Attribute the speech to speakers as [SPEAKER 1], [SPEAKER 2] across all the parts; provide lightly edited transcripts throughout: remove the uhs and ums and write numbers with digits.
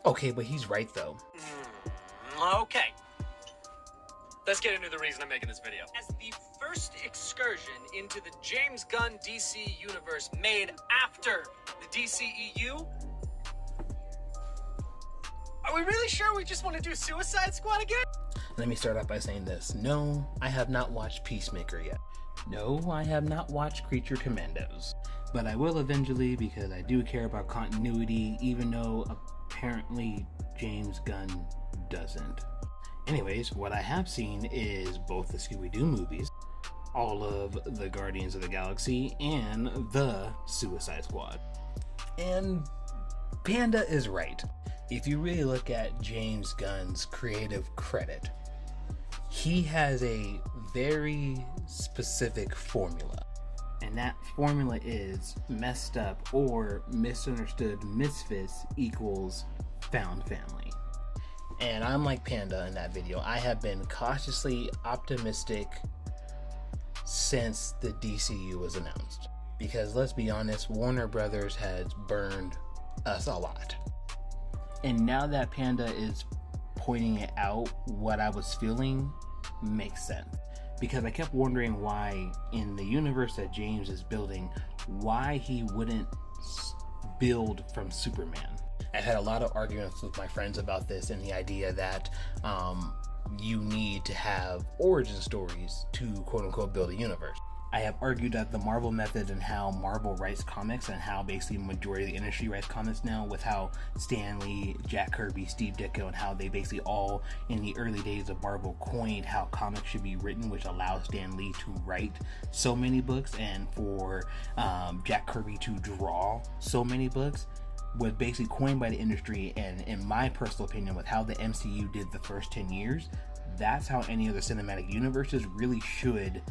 [SPEAKER 1] Okay, but he's right though.
[SPEAKER 2] Okay. Let's get into the reason I'm making this video. As the first excursion into the James Gunn DC universe made after the DCEU, are we really sure we just want to do Suicide Squad again?
[SPEAKER 1] Let me start off by saying this. No, I have not watched Peacemaker yet. No, I have not watched Creature Commandos. But I will eventually because I do care about continuity, even though apparently James Gunn doesn't. Anyways, what I have seen is both the Scooby-Doo movies, all of the Guardians of the Galaxy, and the Suicide Squad. And Panda is right. If you really look at James Gunn's creative credit, he has a very specific formula. And that formula is messed up or misunderstood misfits equals found family. And I'm like Panda in that video. I have been cautiously optimistic since the DCU was announced. Because let's be honest, Warner Brothers has burned us a lot. And now that Panda is pointing it out, what I was feeling makes sense. Because I kept wondering why, in the universe that James is building, why he wouldn't build from Superman. I've had a lot of arguments with my friends about this and the idea that you need to have origin stories to quote-unquote build a universe. I have argued that the Marvel method and how Marvel writes comics and how basically the majority of the industry writes comics now, with how Stan Lee, Jack Kirby, Steve Ditko, and how they basically all in the early days of Marvel coined how comics should be written, which allows Stan Lee to write so many books and for Jack Kirby to draw so many books, was basically coined by the industry. And in my personal opinion, with how the MCU did the first 10 years, that's how any of the cinematic universes really should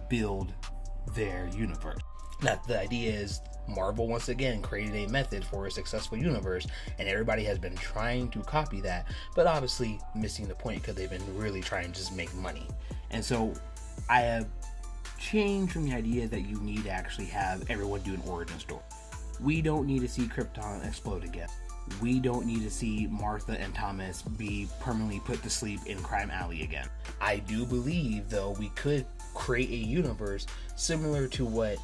[SPEAKER 1] build their universe. Now, the idea is Marvel once again created a method for a successful universe, and everybody has been trying to copy that, but obviously missing the point because they've been really trying to just make money. And so I have changed from the idea that you need to actually have everyone do an origin story. We don't need to see Krypton explode again. We don't need to see Martha and Thomas be permanently put to sleep in Crime Alley again. I do believe, though, we could create a universe similar to what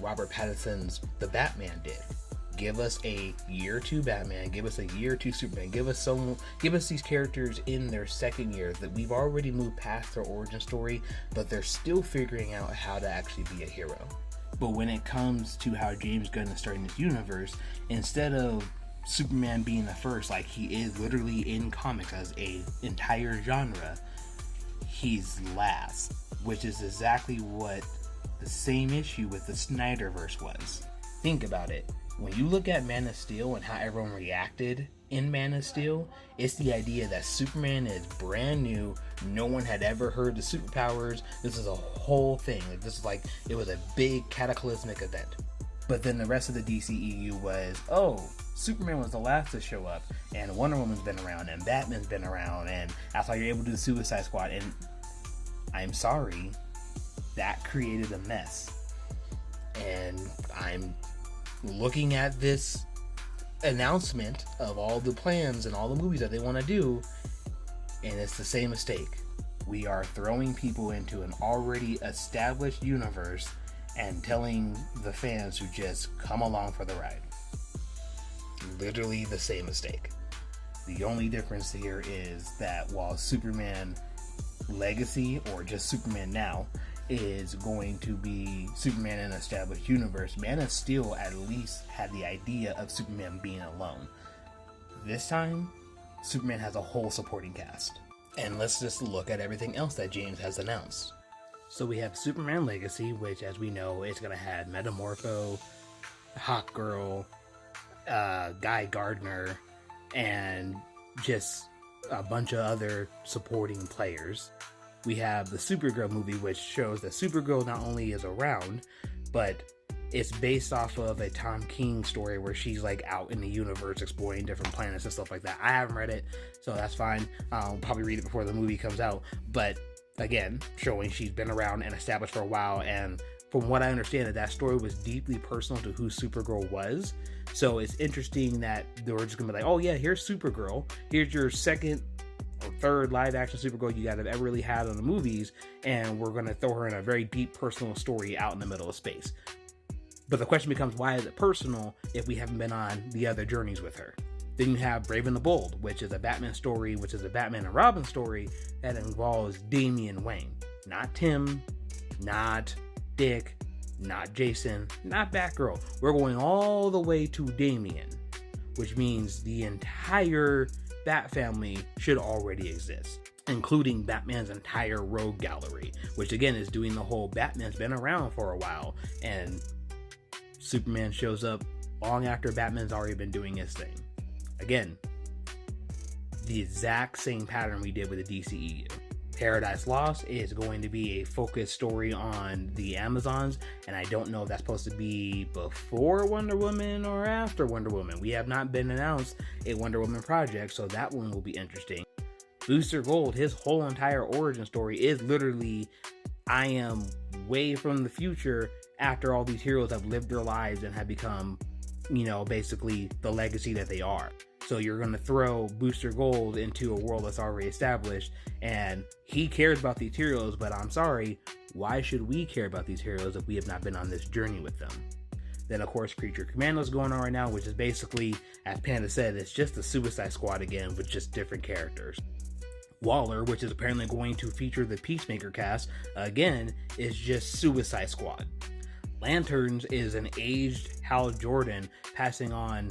[SPEAKER 1] Robert Pattinson's The Batman did. Give us a year 2 Batman, give us a year 2 Superman, give us these characters in their second year that we've already moved past their origin story, but they're still figuring out how to actually be a hero. But when it comes to how James Gunn is starting this universe, instead of Superman being the first, like he is literally in comics as a entire genre, he's last, which is exactly what the same issue with the Snyderverse was. Think about it. When you look at Man of Steel and how everyone reacted in Man of Steel, it's the idea that Superman is brand new, no one had ever heard the superpowers, this is a whole thing, it was a big cataclysmic event. But then the rest of the DCEU was, Superman was the last to show up, and Wonder Woman's been around, and Batman's been around, and that's why you're able to do the Suicide Squad. And I'm sorry, that created a mess. And I'm looking at this announcement of all the plans and all the movies that they want to do, and it's the same mistake. We are throwing people into an already established universe and telling the fans to just come along for the ride. Literally the same mistake. The only difference here is that while Superman Legacy, or just Superman Now, is going to be Superman in an established universe, Man of Steel at least had the idea of Superman being alone. This time, Superman has a whole supporting cast. And let's just look at everything else that James has announced. So we have Superman Legacy, which, as we know, is going to have Metamorpho, Hawkgirl, Guy Gardner, and just a bunch of other supporting players. We have the Supergirl movie, which shows that Supergirl not only is around, but it's based off of a Tom King story where she's like out in the universe exploring different planets and stuff like that. I haven't read it, so that's fine. I'll probably read it before the movie comes out. But again, showing she's been around and established for a while, and from what I understand, that story was deeply personal to who Supergirl was. So it's interesting that they were just gonna be like, oh yeah, here's Supergirl. Here's your second or third live action Supergirl you guys have ever really had on the movies, and we're gonna throw her in a very deep personal story out in the middle of space. But the question becomes, why is it personal if we haven't been on the other journeys with her? Then you have Brave and the Bold, which is a Batman story, which is a Batman and Robin story that involves Damian Wayne. Not Tim, not Dick, not Jason, not Batgirl. We're going all the way to Damian, which means the entire Bat family should already exist, including Batman's entire rogue gallery, which again is doing the whole Batman's been around for a while, and Superman shows up long after Batman's already been doing his thing. Again, the exact same pattern we did with the DCEU. Paradise Lost is going to be a focused story on the Amazons, and I don't know if that's supposed to be before Wonder Woman or after Wonder Woman. We have not been announced a Wonder Woman project, so that one will be interesting. Booster Gold, his whole entire origin story is literally, I am way from the future after all these heroes have lived their lives and have become, basically the legacy that they are. So you're going to throw Booster Gold into a world that's already established, and he cares about these heroes, but I'm sorry, why should we care about these heroes if we have not been on this journey with them? Then, of course, Creature Commandos going on right now, which is basically, as Panda said, it's just the Suicide Squad again with just different characters. Waller, which is apparently going to feature the Peacemaker cast, again, is just Suicide Squad. Lanterns is an aged Hal Jordan passing on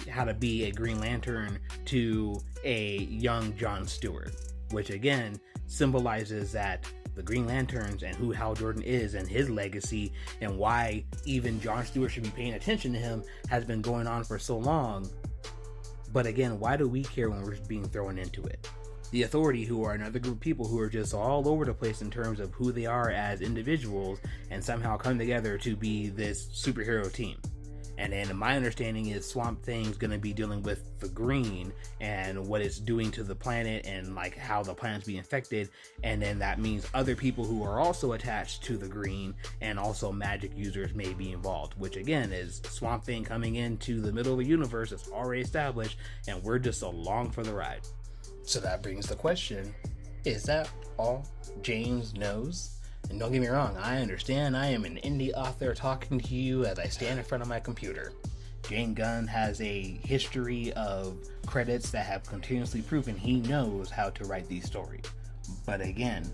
[SPEAKER 1] how to be a Green Lantern to a young John Stewart, which again symbolizes that the Green Lanterns and who Hal Jordan is and his legacy and why even John Stewart should be paying attention to him has been going on for so long. But again, why do we care when we're being thrown into it? The Authority, who are another group of people who are just all over the place in terms of who they are as individuals and somehow come together to be this superhero team. And then my understanding is Swamp Thing's going to be dealing with the Green and what it's doing to the planet and like how the planet's being affected. And then that means other people who are also attached to the Green and also magic users may be involved, which again is Swamp Thing coming into the middle of a universe that's already established and we're just along for the ride. So that brings the question, is that all James knows? And don't get me wrong, I understand I am an indie author talking to you as I stand in front of my computer. James Gunn has a history of credits that have continuously proven he knows how to write these stories. But again,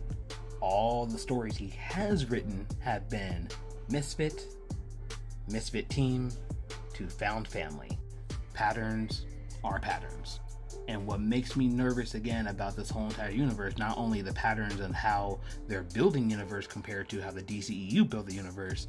[SPEAKER 1] all the stories he has written have been Misfit Team to Found Family. Patterns are patterns. And what makes me nervous again about this whole entire universe, not only the patterns and how they're building the universe compared to how the DCEU built the universe,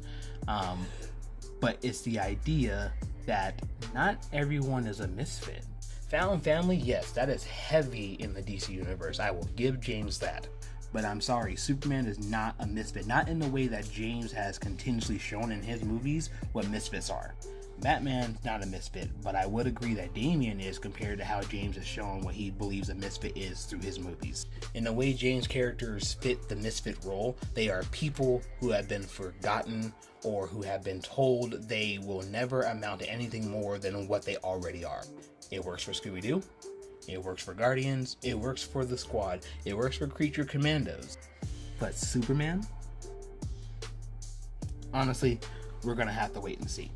[SPEAKER 1] but it's the idea that not everyone is a misfit. Found family, yes, that is heavy in the DC universe. I will give James that. But I'm sorry, Superman is not a misfit. Not in the way that James has continuously shown in his movies what misfits are. Batman's not a misfit, but I would agree that Damian is compared to how James has shown what he believes a misfit is through his movies. In the way James' characters fit the misfit role, they are people who have been forgotten or who have been told they will never amount to anything more than what they already are. It works for Scooby-Doo, it works for Guardians, it works for the Squad, it works for Creature Commandos. But Superman? Honestly, we're gonna have to wait and see.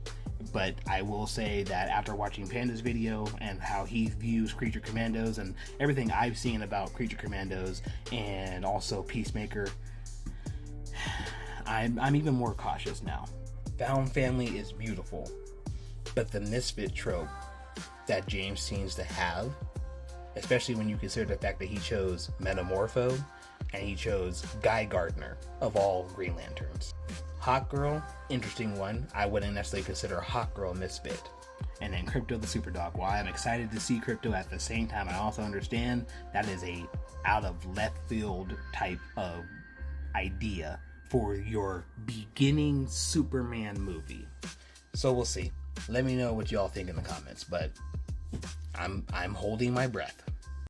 [SPEAKER 1] But I will say that after watching Panda's video and how he views Creature Commandos and everything I've seen about Creature Commandos and also Peacemaker, I'm even more cautious now. Found family is beautiful, but the misfit trope that James seems to have, especially when you consider the fact that he chose Metamorpho and he chose Guy Gardner of all Green Lanterns. Hawkgirl, interesting one. I wouldn't necessarily consider Hawkgirl a misfit. And then Crypto the Superdog. While I'm excited to see Crypto, at the same time I also understand that is a out of left field type of idea for your beginning Superman movie. So we'll see. Let me know what y'all think in the comments, but I'm holding my breath.